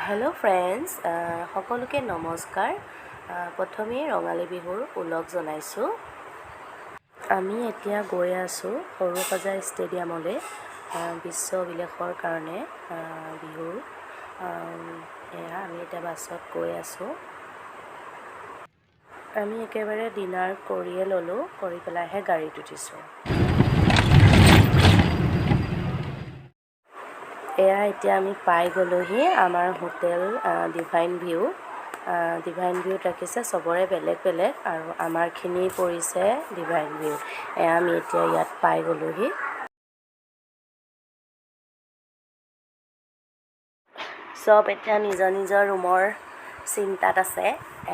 Hello' friends, সকলোকে নমস্কাৰ। প্ৰথমেই ৰঙালী বিহুৰ ওলগ জনাইছোঁ। আমি এতিয়া গৈ আছোঁ সৰুসজাই ষ্টেডিয়ামলৈ বিশ্ব অভিলেখৰ কাৰণে বিহুৰ। এয়া আমি এতিয়া বাছত গৈ আছোঁ। আমি একেবাৰে ডিনাৰ কৰিয়ে ল'লোঁ, কৰি পেলাইহে গাড়ীত উঠিছোঁ। এয়া এতিয়া আমি পাই গ'লোহি আমাৰ হোটেল ডিভাইন ভিউ। ডিভাইন ভিউত ৰাখিছে চবৰে বেলেগ বেলেগ, আৰু আমাৰখিনি পৰিছে ডিভাইন ভিউ। এয়া আমি এতিয়া ইয়াত পাই গ'লোহি। চব এতিয়া নিজৰ নিজৰ ৰুমৰ চিন্তাত আছে,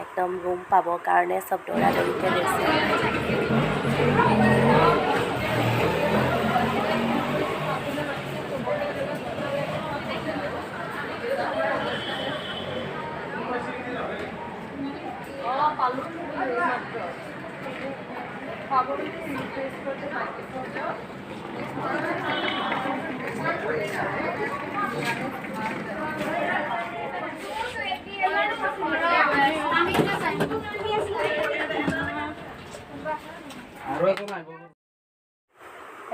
একদম ৰুম পাবৰ কাৰণে চব দৌৰা-দৌৰিকৈ গৈছে।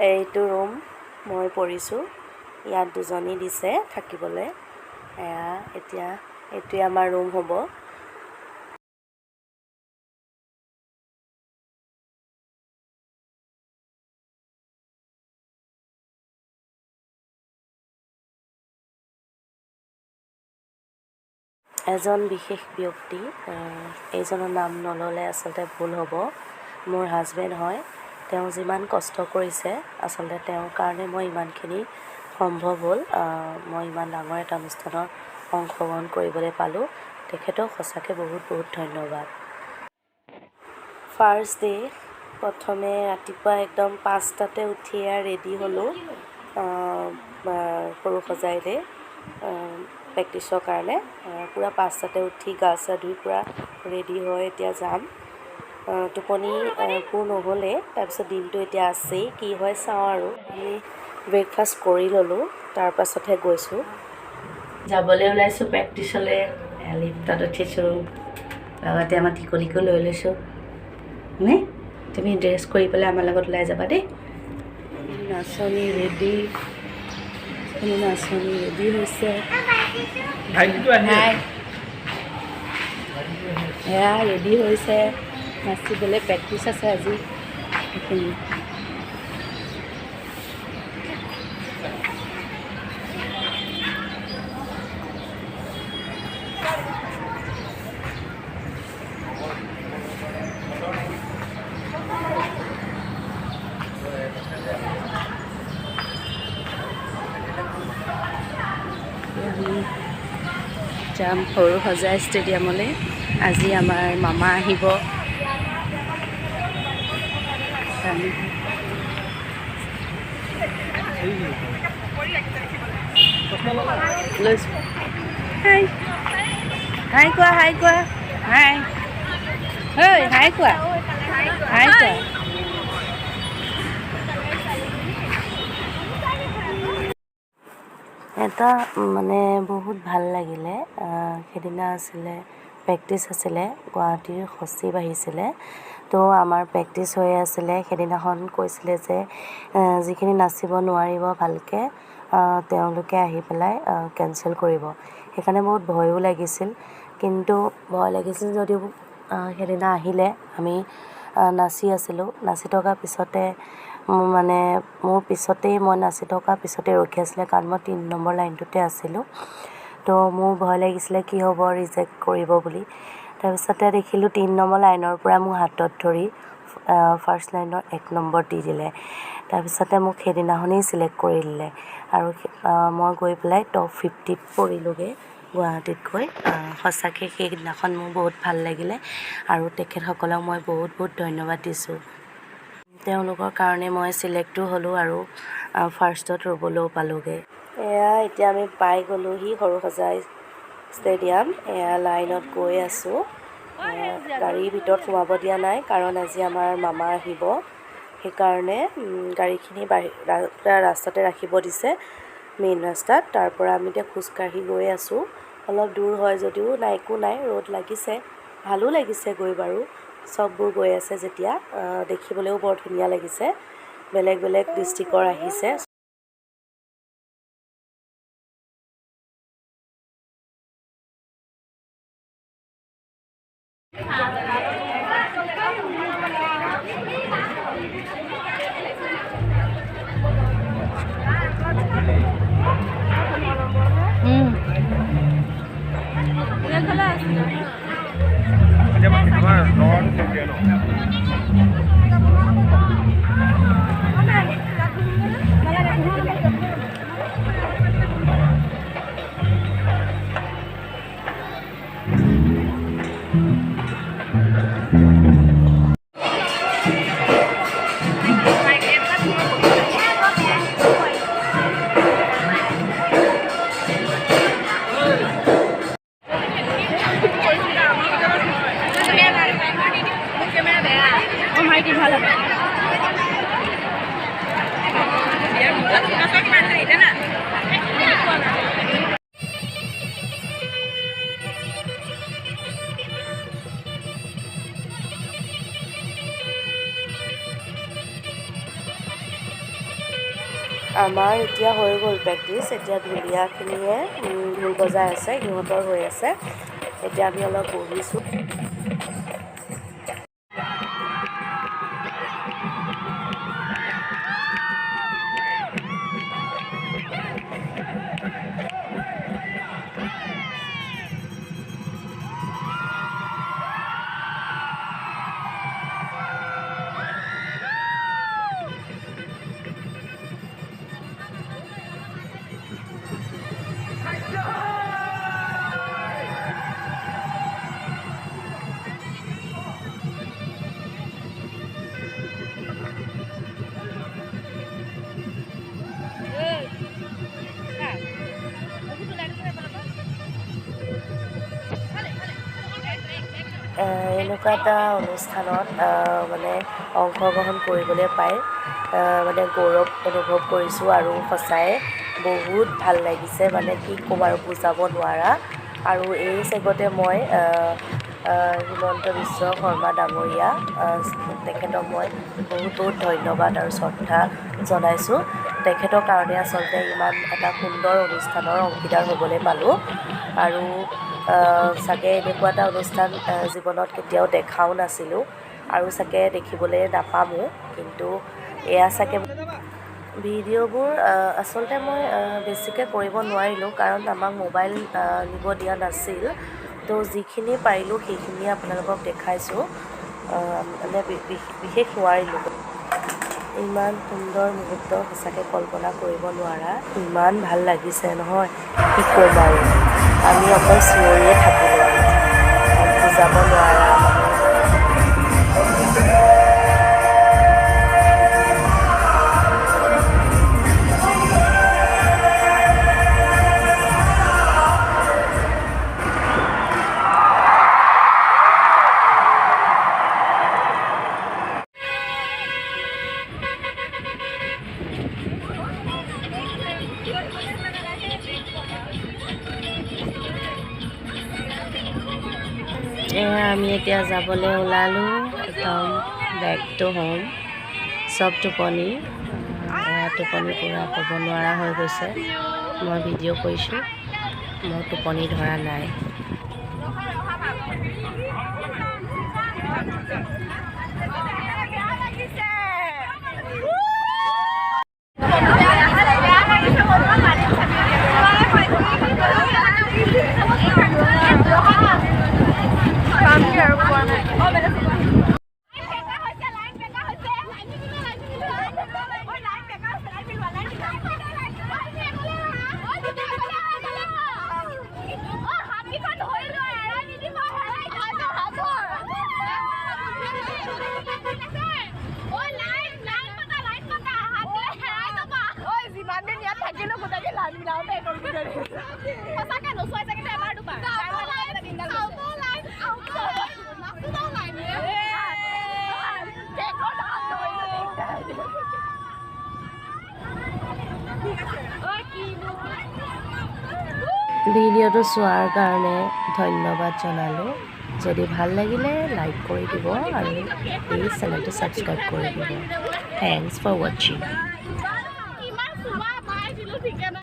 এইটো ৰুম মই পৰিছোঁ, ইয়াত দুজনী দিছে থাকিবলৈ। এতিয়া এইটোৱে আমাৰ ৰুম হ'ব। এজন বিশেষ ব্যক্তি, এইজনৰ নাম নল'লে আচলতে ভুল হ'ব, মোৰ হাজবেণ্ড হয়। তেওঁ যিমান কষ্ট কৰিছে, আচলতে তেওঁৰ কাৰণে মই ইমানখিনি সম্ভৱ হ'ল। মই ইমান ডাঙৰ এটা অনুষ্ঠানত অংশগ্ৰহণ কৰিবলৈ পালোঁ। তেখেতক সঁচাকৈ বহুত বহুত ধন্যবাদ। ফাৰ্ষ্ট ডে প্ৰথমে ৰাতিপুৱা একদম 5টাতে উঠি ৰেডি হ'লোঁ সৰুসজাইলৈ প্ৰেক্টিছৰ কাৰণে। পূৰা 5টাতে উঠি গা চা ধুই পূৰা ৰেডি হৈ এতিয়া যাম। টোপনি পূৰ নহ'লে, তাৰপিছত দিনটো এতিয়া আছেই, কি হয় চাওঁ আৰু। আমি ব্ৰেকফাষ্ট কৰি ল'লোঁ, তাৰপাছতহে গৈছোঁ। যাবলৈ ওলাইছোঁ প্ৰেক্টিছলৈ। লিফ্টত উঠিছোঁ, লগতে আমাৰ টিকলিকো লৈ লৈছোঁ। তুমি ড্ৰেছ কৰি পেলাই আমাৰ লগত ওলাই যাবা দেই। নাচনী ৰেডি, নাচনী ৰেডি হৈছে। এয়া ৰেডি হৈছে, নাচিবলৈ প্ৰেক্টিছ আছে আজি সেইখিনি। আমি যাম সৰুসজাই ষ্টেডিয়ামলৈ। আজি আমাৰ মামা আহিব। লৈছোঁ। হাই হাই কোৱা, হাই কোৱা, হাই হেই হাই কোৱা, হাই কোৱা। এটা মানে বহুত ভাল লাগিলে। সেইদিনা আছিলে প্ৰেক্টিছ আছিলে, গুৱাহাটীৰ সচিব আহিছিলে। তো আমাৰ প্ৰেক্টিছ হৈ আছিলে। সেইদিনাখন কৈছিলে যে যিখিনি নাচিব নোৱাৰিব ভালকৈ, তেওঁলোকে আহি পেলাই কেঞ্চেল কৰিব। সেইকাৰণে বহুত ভয়ো লাগিছিল, কিন্তু ভয় লাগিছিল যদিও সেইদিনা আহিলে। আমি নাচি আছিলোঁ, নাচি থকাৰ পিছতে মোৰ পিছতেই মই নাচি থকাৰ পিছতেই ৰখি আছিলে, কাৰণ মই 3 নম্বৰ লাইনটোতে আছিলোঁ। তো মোৰ ভয় লাগিছিলে কি হ'ব, ৰিজেক্ট কৰিব বুলি। তাৰপিছতে দেখিলোঁ 3 নম্বৰ লাইনৰ পৰা মোৰ হাতত ধৰি ফাৰ্ষ্ট লাইনৰ 1 নম্বৰ দি দিলে। তাৰপিছতে মোক সেইদিনাখনেই ছিলেক্ট কৰি দিলে, আৰু মই গৈ পেলাই টপ 50ত পৰিলোঁগৈ গুৱাহাটীত গৈ। সঁচাকৈ সেইদিনাখন মোৰ বহুত ভাল লাগিলে, আৰু তেখেতসকলক মই বহুত বহুত ধন্যবাদ দিছোঁ। তেওঁলোকৰ কাৰণে মই ছিলেক্টো হ'লোঁ, আৰু ফাৰ্ষ্টত ৰ'বলৈও পালোঁগৈ। এয়া এতিয়া আমি পাই গ'লোহি সৰুসজাই ষ্টেডিয়াম। এয়া লাইনত গৈ আছোঁ। গাড়ীৰ ভিতৰত সোমাব দিয়া নাই, কাৰণ আজি আমাৰ মামা আহিব। সেইকাৰণে গাড়ীখিনি ৰাস্তাতে ৰাখিব দিছে, মেইন ৰাস্তাত। তাৰ পৰা আমি এতিয়া খোজকাঢ়ি গৈ আছোঁ অলপ দূৰ হয় যদিও নাই একো নাই, ৰ'দ লাগিছে, ভালো লাগিছে গৈ বাৰু। চববোৰ গৈ আছে যেতিয়া দেখিবলৈও বৰ ধুনীয়া লাগিছে, বেলেগ বেলেগ ডিষ্ট্ৰিক্টৰ আহিছে। আমাৰ এতিয়া হৈ গ'ল প্ৰেক্টিচ। এতিয়া ঢুলীয়াখিনিয়ে ঢোল বজাই আছে, সিহঁতৰ হৈ আছে। এতিয়া আমি অলপ বহিছোঁ। এনেকুৱা এটা অনুষ্ঠানত মানে অংশগ্ৰহণ কৰিবলৈ পাই মানে গৌৰৱ অনুভৱ কৰিছোঁ আৰু সঁচাই বহুত ভাল লাগিছে, মানে কি ক'ম আৰু বুজাব নোৱাৰা। আৰু এই চেগতে মই হিমন্ত বিশ্ব শৰ্মা ডাঙৰীয়া, তেখেতক মই বহুত বহুত ধন্যবাদ আৰু শ্ৰদ্ধা জনাইছোঁ। তেখেতৰ কাৰণে আচলতে ইমান এটা সুন্দৰ অনুষ্ঠানৰ অংশীদাৰ হ'বলৈ পালোঁ। আৰু চাগে এনেকুৱা এটা অনুষ্ঠান জীৱনত কেতিয়াও দেখাও নাছিলোঁ আৰু চাগে দেখিবলৈ নাপামো। কিন্তু এয়া চাগে ভিডিঅ'বোৰ আচলতে মই বেছিকৈ কৰিব নোৱাৰিলোঁ, কাৰণ আমাক মোবাইল নিব দিয়া নাছিল। তো যিখিনি পাৰিলোঁ সেইখিনিয়ে আপোনালোকক দেখাইছোঁ, মানে বিশেষ নোৱাৰিলোঁ। ইমান সুন্দৰ মুহূৰ্ত সঁচাকৈ কল্পনা কৰিব নোৱাৰা, ইমান ভাল লাগিছে নহয়, কি ক'ম আৰু। আমি অকল চিঞৰিয়ে থাকিলোঁ আৰু বুজাব নোৱাৰা মানে। আমি এতিয়া যাবলৈ ওলালোঁ, একদম বেক টু হোম। চব টোপনি, টোপনি পূৰা ক'ব নোৱাৰা হৈ গৈছে। মই ভিডিঅ' কৰিছোঁ, মোৰ টোপনি ধৰা নাই। ভিডিঅ'টো চোৱাৰ কাৰণে ধন্যবাদ জনালোঁ। যদি ভাল লাগিলে লাইক কৰি দিব আৰু এই চেনেলটো ছাবস্ক্ৰাইব কৰি দিব। থেংকছ ফৰ ৱাচিং।